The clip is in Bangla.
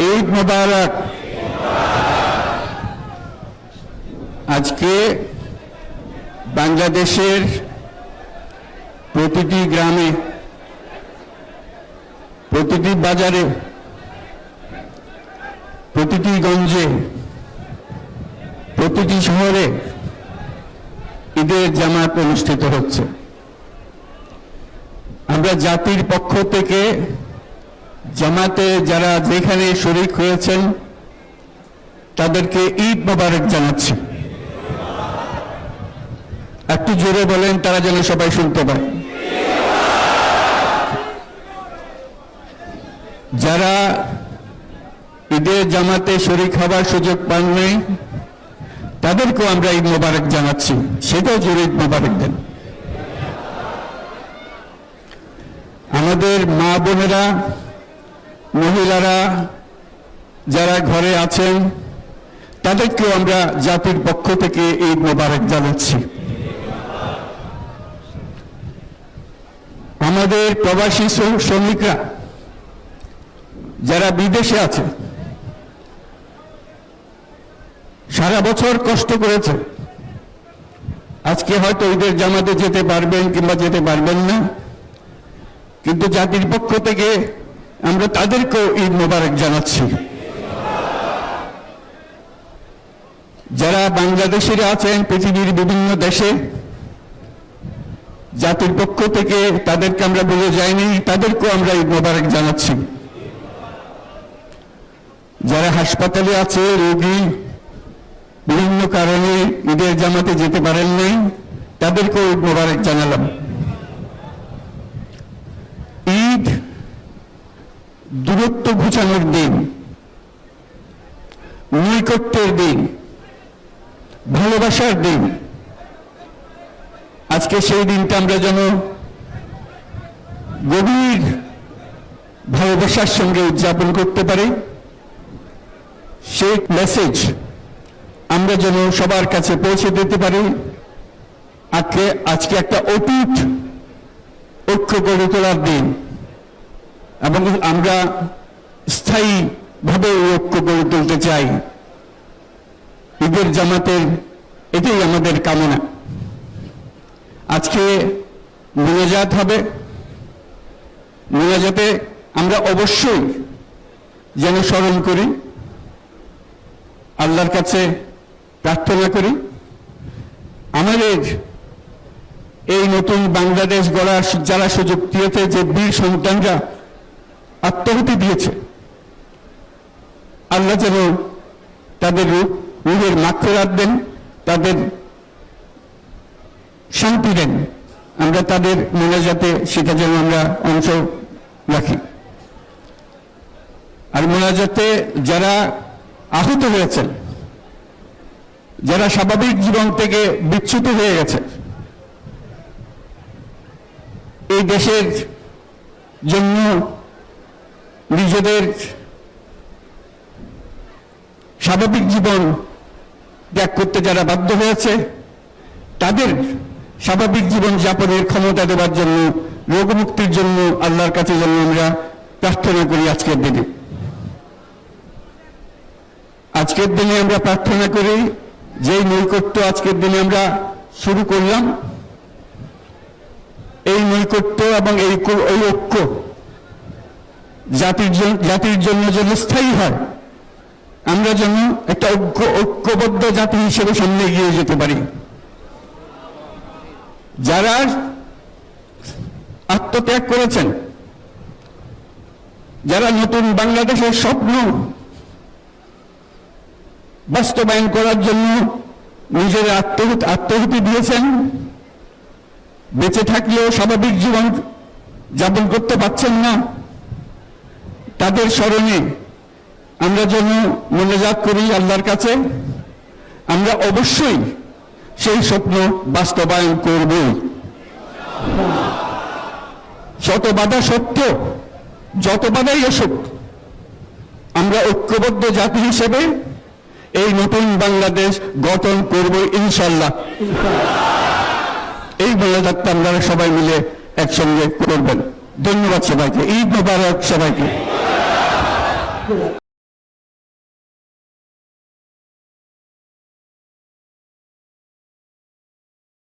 ঈদ মোবারক। আজকে বাংলাদেশের প্রতিটি গ্রামে, প্রতিটি বাজারে, প্রতিটি গঞ্জে, প্রতিটি শহরে ঈদের জামাত অনুষ্ঠিত হচ্ছে। আমরা জাতির পক্ষ থেকে জামাতে যারা যেখানে শরীক হয়েছেন তাদেরকে ঈদ মোবারক জানাচ্ছি। একটু জোরে বলেন, তারা যেন সবাই শুনতে পায়। যারা ঈদের জামাতে শরীক হবার সুযোগ পাননি তাদেরকেও আমরা ঈদ মোবারক জানাচ্ছি, সেটাও জোরে ঈদ মোবারক দেন। আমাদের মা বোনেরা, মহিলারা যারা ঘরে আছেন তাদেরকেও আমরা জাতির পক্ষ থেকে ঈদ মোবারক জানাচ্ছি। আমাদের প্রবাসী শ্রমিকরা যারা বিদেশে আছে, সারা বছর কষ্ট করেছে, আজকে হয়তো ঈদের জামাতে যেতে পারবেন কিংবা যেতে পারবেন না, কিন্তু জাতির পক্ষ থেকে আমরা তাদেরকেও ঈদ মোবারক জানাচ্ছি। যারা বাংলাদেশিরা আছেন পৃথিবীর বিভিন্ন দেশে, জাতির পক্ষ থেকে তাদেরকে আমরা বলে যাইনি, তাদেরকেও আমরা ঈদ মোবারক জানাচ্ছি। যারা হাসপাতালে আছে, রোগী, বিভিন্ন কারণে ঈদের জামাতে যেতে পারেন নাই, তাদেরকেও ঈদ মোবারক জানালাম। ঈদ দূরত্ব ঘুচানোর দিন, নৈকট্যের দিন, ভালোবাসার দিন। আজকে সেই দিনটা আমরা যেন গভীর ভালোবাসার সঙ্গে উদযাপন করতে পারি, সেই মেসেজ আমরা যেন সবার কাছে পৌঁছে দিতে পারি। আজকে একটা অটুট ঐক্য গড়ে তোলার দিন, এবং আমরা স্থায়ীভাবে ঐক্য গড়ে তুলতে চাই। ঈদের জামাতের এটাই আমাদের কামনা। আজকে মোনাজাত হবে, মোনাজাতে আমরা অবশ্যই যেন স্মরণ করি, আল্লাহর কাছে প্রার্থনা করি আমাদের এই নতুন বাংলাদেশ গড়ার যারা সুযোগ দিয়েছে, যে বীর সন্তানরা আত্মাহুতি দিয়েছে, আল্লাহ যেন তাদের রূহের মাগফিরাত দেন, তাদের শান্তি দেন। আমরা তাদের মোনাজাতে সেটা যেন আমরা অংশ রাখি। আর মোনাজাতে যারা আহত হয়েছেন, যারা স্বাভাবিক জীবন থেকে বিচ্যুত হয়ে গেছে, এই দেশের জন্য নিজেদের স্বাভাবিক জীবন ত্যাগ করতে যারা বাধ্য হয়েছে, তাদের স্বাভাবিক জীবন যাপনের ক্ষমতা দেওয়ার জন্য, রোগমুক্তির জন্য আল্লাহর কাছে যেন আমরা প্রার্থনা করি। আজকের দিনে আমরা প্রার্থনা করি, যেই নৈকট্য আজকের দিনে আমরা শুরু করলাম, এই নৈকট্য এবং এই ঐক্য জাতির জন্য যেন স্থায়ী হয়, আমরা যেন একটা ঐক্যবদ্ধ জাতি হিসেবে সামনে এগিয়ে যেতে পারি। যারা আত্মত্যাগ করেছেন, যারা নতুন বাংলাদেশের স্বপ্ন বাস্তবায়ন করার জন্য নিজের আত্মাহুতি দিয়েছেন, বেঁচে থাকলেও স্বাভাবিক জীবন যাপন করতে পারছেন না, তাদের স্মরণে আমরা যেন মোনাজাত করি আল্লাহর কাছে। আমরা অবশ্যই সেই স্বপ্ন বাস্তবায়ন করব। শত বাধা সত্ত্বেও, যত বাধাই আসুক, আমরা ঐক্যবদ্ধ জাতি হিসেবে এই নতুন বাংলাদেশ গঠন করব ইনশাআল্লাহ। এই মোনাজাতটা আপনারা সবাই মিলে একসঙ্গে করবেন। ধন্যবাদ সবাইকে। ঈদ মোবারক সবাইকে।